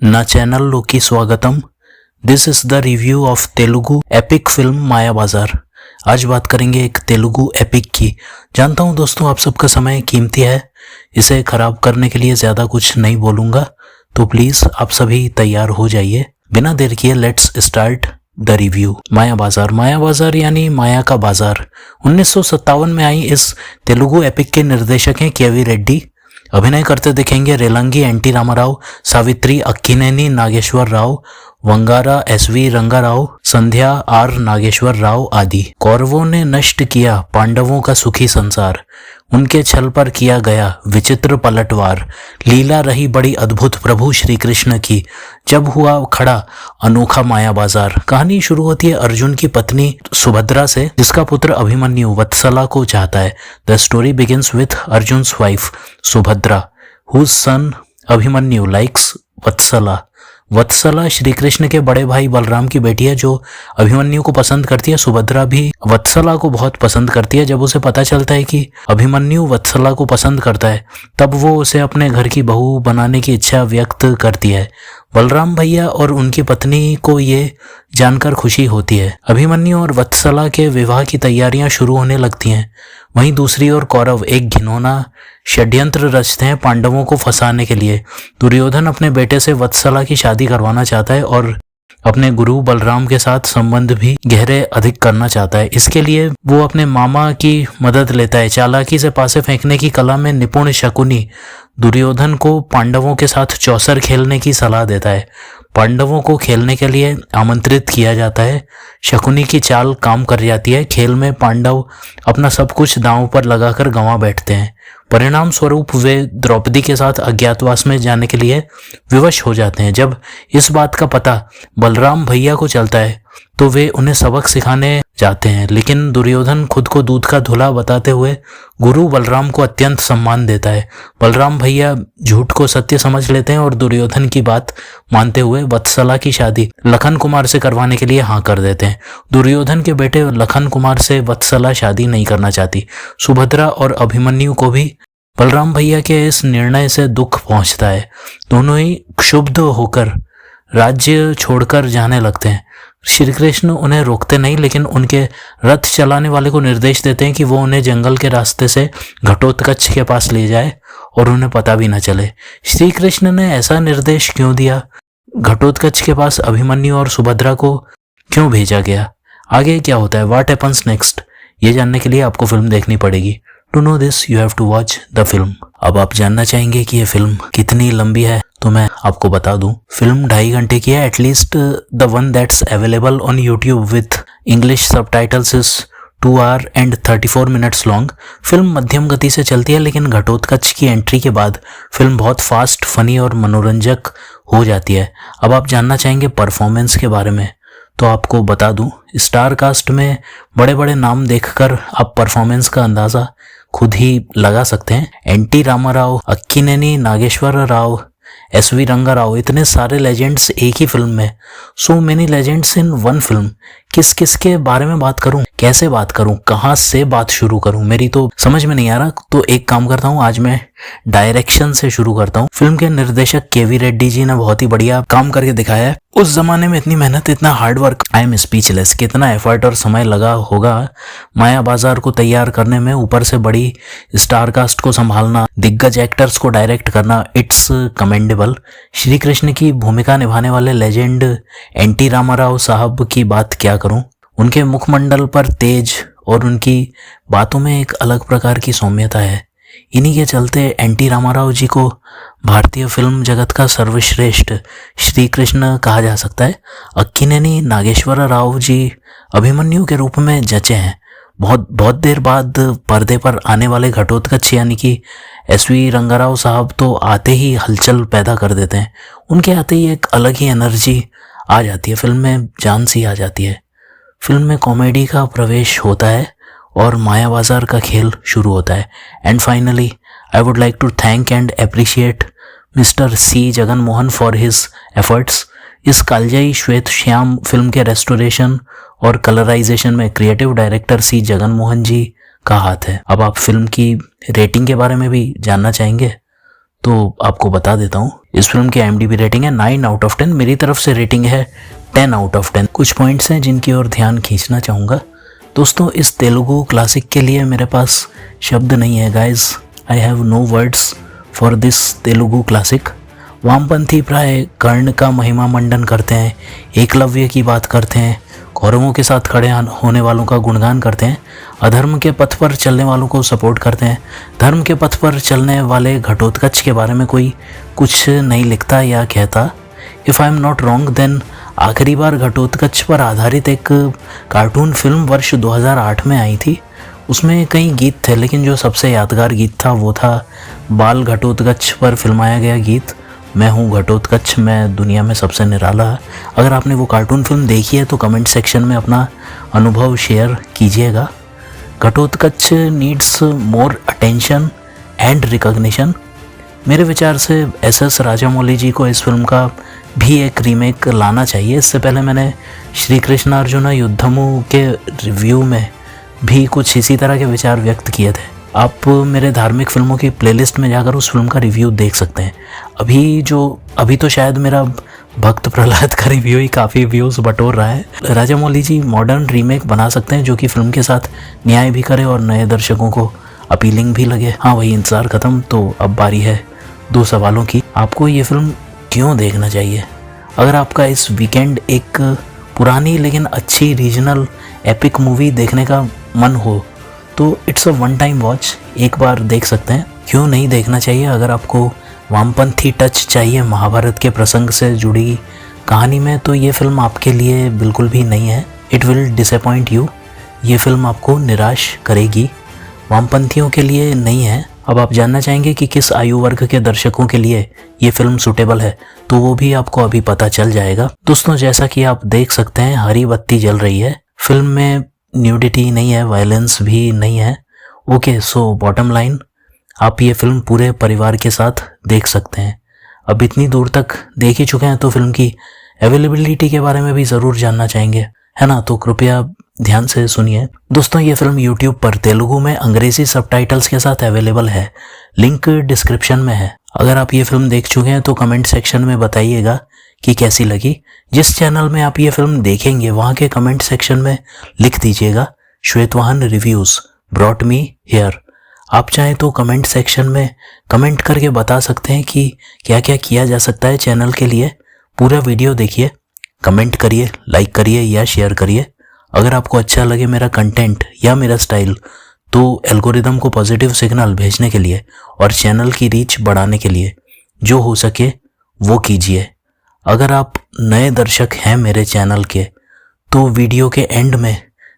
నా ఛానల్లోకి స్వాగతం। This is the review of Telugu epic film Maya Bazaar. आज बात करेंगे एक तेलुगु एपिक की। जानता हूं दोस्तों आप सबका समय कीमती है, इसे खराब करने के लिए ज़्यादा कुछ नहीं बोलूँगा, तो प्लीज़ आप सभी तैयार हो जाइए। बिना देर किए लेट्स स्टार्ट द रिव्यू। माया बाजार। माया बाजार यानी माया का बाजार 1957 में आई इस तेलुगु एपिक के निर्देशक हैं केवी रेड्डी। अभिनय करते दिखेंगे Relangi NT Ramarao, Savitri Akkineni Nageswara Rao, Vangara SV Rangarao, Sandhya R Nageswara Rao आदि। कौरवों ने नष्ट किया पांडवों का सुखी संसार, उनके छल पर किया गया विचित्र पलटवार, लीला रही बड़ी अद्भुत प्रभु श्री कृष्ण की, जब हुआ खड़ा अनोखा माया बाजार। कहानी शुरू होती है अर्जुन की पत्नी सुभद्रा से, जिसका पुत्र अभिमन्यु वत्सला को चाहता है। The story begins with Arjun's wife Subhadra whose son Abhimanyu likes Vatsala. Vatsala Shri Krishna के बड़े भाई बलराम की बेटी है, जो अभिमन्यु को पसंद करती है। सुभद्रा भी वत्सला को बहुत पसंद करती है। जब उसे पता चलता है कि अभिमन्यु वत्सला को पसंद करता है, तब वो उसे अपने घर की बहू बनाने की इच्छा व्यक्त करती है। बलराम भैया और उनकी पत्नी को ये जानकर खुशी होती है। अभिमन्यु और वत्सला के विवाह की तैयारियां शुरू होने लगती हैं। वहीं दूसरी ओर कौरव एक घिनौना षड्यंत्र रचते हैं पांडवों को फंसाने के लिए। दुर्योधन अपने बेटे से वत्सला की शादी करवाना चाहता है और अपने गुरु बलराम के साथ संबंध भी गहरे अधिक करना चाहता है। इसके लिए वो अपने मामा की मदद लेता है। चालाकी से पासे फेंकने की कला में निपुण शकुनी दुर्योधन को पांडवों के साथ चौसर खेलने की सलाह देता है। पांडवों को खेलने के लिए आमंत्रित किया जाता है। शकुनी की चाल काम कर जाती है। खेल में पांडव अपना सब कुछ दांव पर लगाकर गंवा बैठते हैं। परिणाम स्वरूप वे द्रौपदी के साथ अज्ञातवास में जाने के लिए विवश हो जाते हैं। जब इस बात का पता बलराम भैया को चलता है तो वे उन्हें सबक सिखाने जाते हैं, लेकिन दुर्योधन खुद को दूध का धुला बताते हुए गुरु बलराम को अत्यंत सम्मान देता है। बलराम भैया झूठ को सत्य समझ लेते हैं और दुर्योधन की बात मानते हुए वत्सला की शादी लखन कुमार से करवाने के लिए हाँ कर देते हैं। दुर्योधन के बेटे लखन कुमार से वत्सला शादी नहीं करना चाहती। सुभद्रा और अभिमन्यु को भी बलराम भैया के इस निर्णय से दुख पहुंचता है। दोनों ही क्षुब्ध होकर राज्य छोड़कर जाने लगते हैं। श्री कृष्ण उन्हें रोकते नहीं, लेकिन उनके रथ चलाने वाले को निर्देश देते हैं कि वो उन्हें जंगल के रास्ते से घटोत्कच के पास ले जाए और उन्हें पता भी न चले। श्री कृष्ण ने ऐसा निर्देश क्यों दिया? घटोत्कच के पास अभिमन्यु और सुभद्रा को क्यों भेजा गया? आगे क्या होता है? What happens next? ये जानने के लिए आपको फिल्म देखनी पड़ेगी। To know this you have to watch the film. अब आप जानना चाहेंगे कि ये फिल्म कितनी लंबी है, तो मैं आपको बता दूं, फिल्म 2.5 घंटे की है। At least the one that's available on YouTube with English subtitles is 2 hour and 34 minutes long. Film मध्यम गति से चलती है, लेकिन घटोत्कच की एंट्री के बाद फिल्म बहुत फास्ट, फनी और मनोरंजक हो जाती है। अब आप जानना चाहेंगे परफॉर्मेंस के बारे में, तो आपको बता दूं, स्टार कास्ट में बड़े बड़े नाम देखकर आप परफॉर्मेंस का अंदाज़ा खुद ही लगा सकते हैं। एनटी रामाराव, अक्किनेनी नागेश्वर राव, एसवी रंगाराव, इतने सारे लेजेंड्स एक ही फिल्म में। So many legends in one film. किस किस के बारे में बात करूं, कैसे बात करूं, कहां से बात शुरू करूं, मेरी तो समझ में नहीं आ रहा। तो एक काम करता हूं, आज मैं डायरेक्शन से शुरू करता हूं। फिल्म के निर्देशक केवी रेड्डी जी ने बहुत ही बढ़िया काम करके दिखाया है। उस जमाने में इतनी मेहनत, इतना hard work, I am speechless. कितना एफर्ट और समय लगा होगा माया बाजार को तैयार करने में। ऊपर से बड़ी स्टार कास्ट को संभालना, दिग्गज एक्टर्स को डायरेक्ट करना, इट्स कमेंडेबल। श्री कृष्ण की भूमिका निभाने वाले लेजेंड एनटी रामाराव साहब की बात क्या करूं। उनके मुखमंडल पर तेज और उनकी बातों में एक अलग प्रकार की सौम्यता है। इन्हीं के चलते एनटी रामाराव जी को भारतीय फिल्म जगत का सर्वश्रेष्ठ श्री कृष्ण कहा जा सकता है। अक्किनेनी नागेश्वर राव जी अभिमन्यु के रूप में जचे हैं। बहुत देर बाद पर्दे पर आने वाले घटोत्कच यानी कि एसवी रंगाराव साहब तो आते ही हलचल पैदा कर देते हैं। उनके आते ही एक अलग ही एनर्जी आ जाती है, फिल्म में जान सी आ जाती है। फिल्म में कॉमेडी का प्रवेश होता है और माया बाजार का खेल शुरू होता है। And finally I would like to thank and appreciate mister C Jagan Mohan for his efforts. इस कालजाई श्वेत श्याम फिल्म के रेस्टोरेशन और कलराइजेशन में creative director C Jagan Mohan ji का हाथ है। अब आप फिल्म की रेटिंग के बारे में भी जानना चाहेंगे, तो आपको बता देता हूँ। इस फिल्म की IMDb रेटिंग है 9 आउट ऑफ 10। मेरी तरफ से रेटिंग है 10 आउट ऑफ 10। कुछ पॉइंट्स हैं जिनकी ओर ध्यान खींचना चाहूँगा। दोस्तों, इस तेलुगु क्लासिक के लिए मेरे पास शब्द नहीं है guys. I have no words for this Telugu classic. वामपंथी प्राय कर्ण का महिमा मंडन करते हैं, एकलव्य की बात करते हैं, कौरवों के साथ खड़े होने वालों का गुणगान करते हैं, अधर्म के पथ पर चलने वालों को सपोर्ट करते हैं। धर्म के पथ पर चलने वाले घटोत्कच के बारे में कोई कुछ नहीं लिखता या कहता। If I am not wrong then आखिरी बार घटोत्कच पर आधारित एक कार्टून फिल्म वर्ष 2008 में आई थी। उसमें कई गीत थे, लेकिन जो सबसे यादगार गीत था वो था बाल घटोत्कच पर फिल्माया गया गीत मैं हूँ घटोत्कच, मैं दुनिया में सबसे निराला। अगर आपने वो कार्टून फिल्म देखी है तो कमेंट सेक्शन में अपना अनुभव शेयर कीजिएगा। Ghatotkacha needs more attention and recognition. मेरे विचार से SS राजामौली जी को इस फिल्म का भी एक रीमेक लाना चाहिए। इससे पहले मैंने श्री कृष्णार्जुन युद्धमु के रिव्यू में भी कुछ इसी तरह के विचार व्यक्त किए थे। आप मेरे धार्मिक फिल्मों की प्लेलिस्ट में जाकर उस फिल्म का रिव्यू देख सकते हैं। अभी तो शायद मेरा भक्त प्रहलाद का रिव्यू ही काफ़ी व्यूज़ बटोर रहा है। राजामौली जी मॉडर्न रीमेक बना सकते हैं जो कि फिल्म के साथ न्याय भी करे और नए दर्शकों को अपीलिंग भी लगे। हाँ, वही इंतज़ार ख़त्म। तो अब बारी है 2 सवालों की। आपको ये फिल्म क्यों देखना चाहिए? अगर आपका इस वीकेंड एक पुरानी लेकिन अच्छी रीजनल एपिक मूवी देखने का मन हो तो it's a one time watch, एक बार देख सकते हैं। क्यों नहीं देखना चाहिए? अगर आपको वामपंथी टच चाहिए महाभारत के प्रसंग से जुड़ी कहानी में तो ये फिल्म आपके लिए बिल्कुल भी नहीं है। It will disappoint you. ये फिल्म आपको निराश करेगी। वामपंथियों के लिए नहीं है। अब आप जानना चाहेंगे कि किस आयु वर्ग के दर्शकों के लिए ये फिल्म सूटेबल है, तो वो भी आपको अभी पता चल जाएगा। दोस्तों, जैसा कि आप देख सकते हैं हरी बत्ती जल रही है। फिल्म में न्यूडिटी नहीं है, वायलेंस भी नहीं है। ओके, सो बॉटम लाइन, आप ये फिल्म पूरे परिवार के साथ देख सकते हैं। अब इतनी दूर तक देख ही चुके हैं तो फिल्म की अवेलेबिलिटी के बारे में भी ज़रूर जानना चाहेंगे, है ना? तो कृपया ध्यान से सुनिए। दोस्तों, ये फिल्म YouTube पर तेलुगु में अंग्रेजी सबटाइटल्स के साथ अवेलेबल है। लिंक डिस्क्रिप्शन में है। अगर आप ये फिल्म देख चुके हैं तो कमेंट सेक्शन में बताइएगा कि कैसी लगी। जिस चैनल में आप ये फिल्म देखेंगे वहाँ के कमेंट सेक्शन में लिख दीजिएगा श्वेतवाहन रिव्यूज़ ब्रॉट मी हियर। आप चाहें तो कमेंट सेक्शन में कमेंट करके बता सकते हैं कि क्या क्या किया जा सकता है चैनल के लिए। पूरा वीडियो देखिए, कमेंट करिए, लाइक करिए या शेयर करिए। अगर आपको अच्छा लगे मेरा कंटेंट या मेरा स्टाइल तो एल्गोरिदम को पॉजिटिव सिग्नल भेजने के लिए और चैनल की रीच बढ़ाने के लिए जो हो सके वो कीजिए। अगर आप नए दर्शक हैं मेरे चैनल के तो वीडियो के एंड में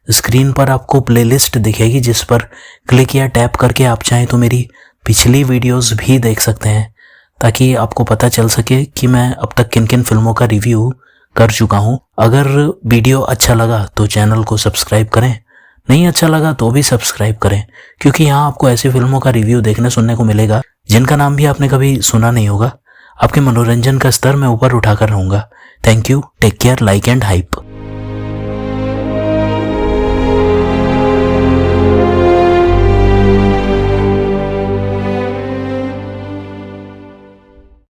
स्क्रीन पर आपको प्लेलिस्ट दिखेगी जिस पर क्लिक या टैप करके आप चाहें तो मेरी पिछली वीडियोस भी देख सकते हैं, ताकि आपको पता चल सके कि मैं अब तक किन किन फिल्मों का रिव्यू कर चुका हूँ। अगर वीडियो अच्छा लगा तो चैनल को सब्सक्राइब करें, नहीं अच्छा लगा तो भी सब्सक्राइब करें, क्योंकि यहाँ आपको ऐसी फिल्मों का रिव्यू देखने सुनने को मिलेगा जिनका नाम भी आपने कभी सुना नहीं होगा। आपके मनोरंजन का स्तर मैं ऊपर उठाकर रहूँगा। Thank you, take care, like and hype.